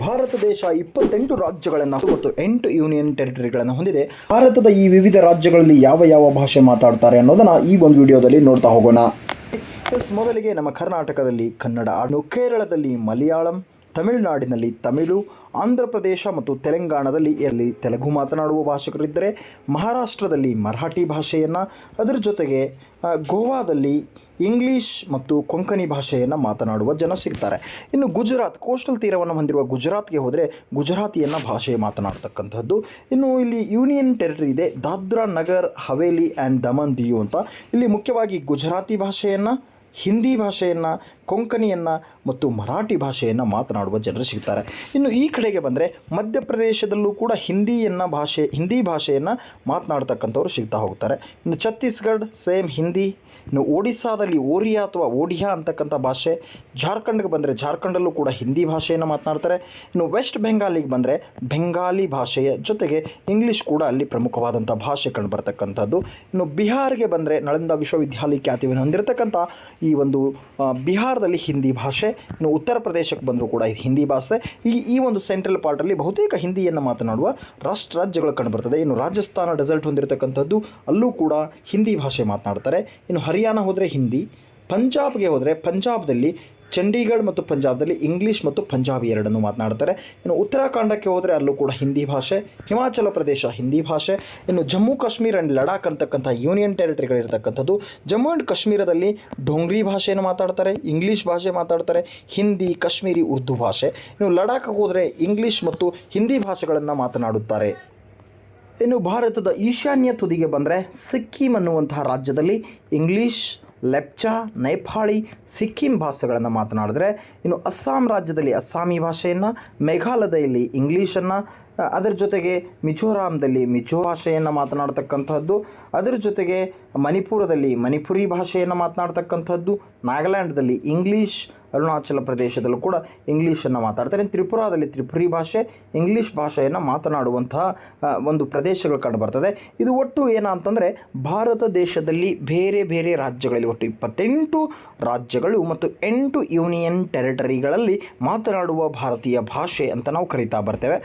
ಭಾರತ ದೇಶ 28 ರಾಜ್ಯಗಳನ್ನು ಮತ್ತು 8 ಯೂನಿಯನ್ ಟೆರಿಟರಿಗಳನ್ನು ಹೊಂದಿದೆ. ಭಾರತದ ಈ ವಿವಿಧ ರಾಜ್ಯಗಳಲ್ಲಿ ಯಾವ ಯಾವ ಭಾಷೆ ಮಾತಾಡ್ತಾರೆ ಅನ್ನೋದನ್ನು ಈ ಒಂದು ವಿಡಿಯೋದಲ್ಲಿ ನೋಡ್ತಾ ಹೋಗೋಣ. ಮೊದಲಿಗೆ ನಮ್ಮ ಕರ್ನಾಟಕದಲ್ಲಿ ಕನ್ನಡ, ಕೇರಳದಲ್ಲಿ ಮಲಯಾಳಂ, ತಮಿಳುನಾಡಿನಲ್ಲಿ ತಮಿಳು, ಆಂಧ್ರ ಪ್ರದೇಶ ಮತ್ತು ತೆಲಂಗಾಣದಲ್ಲಿ ತೆಲುಗು ಮಾತನಾಡುವ ಭಾಷಿಕರಿದ್ದರೆ, ಮಹಾರಾಷ್ಟ್ರದಲ್ಲಿ ಮರಾಠಿ ಭಾಷೆಯನ್ನು, ಅದರ ಜೊತೆಗೆ ಗೋವಾದಲ್ಲಿ ಇಂಗ್ಲೀಷ್ ಮತ್ತು ಕೊಂಕಣಿ ಭಾಷೆಯನ್ನು ಮಾತನಾಡುವ ಜನ ಸಿಗ್ತಾರೆ. ಇನ್ನು ಗುಜರಾತ್, ಕೋಸ್ಟಲ್ ತೀರವನ್ನು ಹೊಂದಿರುವ ಗುಜರಾತ್ಗೆ ಹೋದರೆ ಗುಜರಾತಿಯನ್ನು ಭಾಷೆ ಮಾತನಾಡ್ತಕ್ಕಂಥದ್ದು. ಇನ್ನು ಇಲ್ಲಿ ಯೂನಿಯನ್ ಟೆರಿಟರಿ ಇದೆ, ದಾದ್ರಾ ನಗರ್ ಹವೇಲಿ ಆ್ಯಂಡ್ ದಮನ್ ದಿಯು ಅಂತ. ಇಲ್ಲಿ ಮುಖ್ಯವಾಗಿ ಗುಜರಾತಿ ಭಾಷೆಯನ್ನು, ಹಿಂದಿ ಭಾಷೆಯನ್ನು, ಕೊಂಕಣಿಯನ್ನು ಮತ್ತು ಮರಾಠಿ ಭಾಷೆಯನ್ನು ಮಾತನಾಡುವ ಜನರು ಸಿಗ್ತಾರೆ. ಇನ್ನು ಈ ಕಡೆಗೆ ಬಂದರೆ ಮಧ್ಯಪ್ರದೇಶದಲ್ಲೂ ಕೂಡ ಹಿಂದಿ ಭಾಷೆಯನ್ನು ಮಾತನಾಡ್ತಕ್ಕಂಥವ್ರು ಸಿಗ್ತಾ ಹೋಗ್ತಾರೆ. ಇನ್ನು ಛತ್ತೀಸ್ಗಢ ಸೇಮ್ ಹಿಂದಿ. ಇನ್ನು ಒಡಿಸ್ಸಾದಲ್ಲಿ ಓರಿಯಾ ಅಥವಾ ಓಡಿಯಾ ಅಂತಕ್ಕಂಥ ಭಾಷೆ. ಜಾರ್ಖಂಡ್ಗೆ ಬಂದರೆ ಜಾರ್ಖಂಡಲ್ಲೂ ಕೂಡ ಹಿಂದಿ ಭಾಷೆಯನ್ನು ಮಾತನಾಡ್ತಾರೆ. ಇನ್ನು ವೆಸ್ಟ್ ಬೆಂಗಾಲಿಗೆ ಬಂದರೆ ಬೆಂಗಾಲಿ ಭಾಷೆಯ ಜೊತೆಗೆ ಇಂಗ್ಲೀಷ್ ಕೂಡ ಅಲ್ಲಿ ಪ್ರಮುಖವಾದಂಥ ಭಾಷೆ ಕಂಡುಬರ್ತಕ್ಕಂಥದ್ದು. ಇನ್ನು ಬಿಹಾರ್ಗೆ ಬಂದರೆ ನಳಂದ ವಿಶ್ವವಿದ್ಯಾಲಯ ಖ್ಯಾತಿಯನ್ನು ಹೊಂದಿರತಕ್ಕಂಥ ಈ ಒಂದು ಬಿಹಾರದಲ್ಲಿ ಹಿಂದಿ ಭಾಷೆ. ಇನ್ನು ಉತ್ತರ ಪ್ರದೇಶಕ್ಕೆ ಬಂದರೂ ಕೂಡ ಹಿಂದಿ ಭಾಷೆ. ಈ ಒಂದು ಸೆಂಟ್ರಲ್ ಪಾರ್ಟಲ್ಲಿ ಬಹುತೇಕ ಹಿಂದಿಯನ್ನು ಮಾತನಾಡುವ ರಾಜ್ಯಗಳು ಕಂಡುಬರ್ತದೆ. ಇನ್ನು ರಾಜಸ್ಥಾನ ಡೆಸರ್ಟ್ ಹೊಂದಿರತಕ್ಕಂಥದ್ದು, ಅಲ್ಲೂ ಕೂಡ ಹಿಂದಿ ಭಾಷೆ ಮಾತನಾಡ್ತಾರೆ. ಇನ್ನು ಹರಿಯಾಣ ಹೋದರೆ ಹಿಂದಿ. ಪಂಜಾಬ್ಗೆ ಹೋದರೆ ಪಂಜಾಬ್ದಲ್ಲಿ ಚಂಡೀಗಢ ಮತ್ತು ಪಂಜಾಬ್ದಲ್ಲಿ ಇಂಗ್ಲೀಷ್ ಮತ್ತು ಪಂಜಾಬಿ ಎರಡನ್ನು ಮಾತನಾಡ್ತಾರೆ. ಇನ್ನು ಉತ್ತರಾಖಂಡಕ್ಕೆ ಹೋದರೆ ಅಲ್ಲೂ ಕೂಡ ಹಿಂದಿ ಭಾಷೆ. ಹಿಮಾಚಲ ಪ್ರದೇಶ ಹಿಂದಿ ಭಾಷೆ. ಇನ್ನು ಜಮ್ಮು ಕಾಶ್ಮೀರ ಆ್ಯಂಡ್ ಲಡಾಖ್ ಅಂತಕ್ಕಂಥ ಯೂನಿಯನ್ ಟೆರಿಟರಿಗಳಿರ್ತಕ್ಕಂಥದ್ದು, ಜಮ್ಮು ಆ್ಯಂಡ್ ಕಾಶ್ಮೀರದಲ್ಲಿ ಡೋಂಗ್ರಿ ಭಾಷೆಯನ್ನು ಮಾತಾಡ್ತಾರೆ, ಇಂಗ್ಲೀಷ್ ಭಾಷೆ ಮಾತಾಡ್ತಾರೆ, ಹಿಂದಿ, ಕಾಶ್ಮೀರಿ, ಉರ್ದು ಭಾಷೆ. ಇನ್ನು ಲಡಾಖ್ಗೆ ಹೋದರೆ ಇಂಗ್ಲೀಷ್ ಮತ್ತು ಹಿಂದಿ ಭಾಷೆಗಳನ್ನು ಮಾತನಾಡುತ್ತಾರೆ. ಇನ್ನು ಭಾರತದ ಈಶಾನ್ಯ ತುದಿಗೆ ಬಂದರೆ ಸಿಕ್ಕಿಂ ಅನ್ನುವಂತಹ ರಾಜ್ಯದಲ್ಲಿ ಇಂಗ್ಲೀಷ್, ಲೆಪ್ಚಾ, ನೇಪಾಳಿ, ಸಿಕ್ಕಿಂ ಭಾಷೆಗಳನ್ನು ಮಾತನಾಡಿದ್ರೆ, ಇನ್ನು ಅಸ್ಸಾಂ ರಾಜ್ಯದಲ್ಲಿ ಅಸ್ಸಾಮಿ ಭಾಷೆಯನ್ನು, ಮೇಘಾಲಯದಲ್ಲಿ ಇಂಗ್ಲೀಷನ್ನು, ಅದರ ಜೊತೆಗೆ ಮಿಜೋರಾಂದಲ್ಲಿ ಮಿಜೋ ಭಾಷೆಯನ್ನು ಮಾತನಾಡ್ತಕ್ಕಂಥದ್ದು, ಅದರ ಜೊತೆಗೆ ಮಣಿಪುರದಲ್ಲಿ ಮಣಿಪುರಿ ಭಾಷೆಯನ್ನು ಮಾತನಾಡ್ತಕ್ಕಂಥದ್ದು, ನಾಗಾಲ್ಯಾಂಡ್ದಲ್ಲಿ ಇಂಗ್ಲೀಷ್, ಅರುಣಾಚಲ ಪ್ರದೇಶದಲ್ಲೂ ಕೂಡ ಇಂಗ್ಲೀಷನ್ನು ಮಾತಾಡ್ತಾರೆ. ತ್ರಿಪುರಾದಲ್ಲಿ ತ್ರಿಪುರಿ ಭಾಷೆ, ಇಂಗ್ಲೀಷ್ ಭಾಷೆಯನ್ನು ಮಾತನಾಡುವಂತಹ ಒಂದು ಪ್ರದೇಶಗಳು ಕಂಡುಬರ್ತದೆ. ಇದು ಒಟ್ಟು ಏನಂತಂದರೆ ಭಾರತ ದೇಶದಲ್ಲಿ ಬೇರೆ ಬೇರೆ ರಾಜ್ಯಗಳಲ್ಲಿ ಒಟ್ಟು 28 ರಾಜ್ಯಗಳು ಮತ್ತು 8 ಯೂನಿಯನ್ ಟೆರಿಟರಿಗಳಲ್ಲಿ ಮಾತನಾಡುವ ಭಾರತೀಯ ಭಾಷೆ ಅಂತ ನಾವು ಕರೀತಾ ಬರ್ತೇವೆ.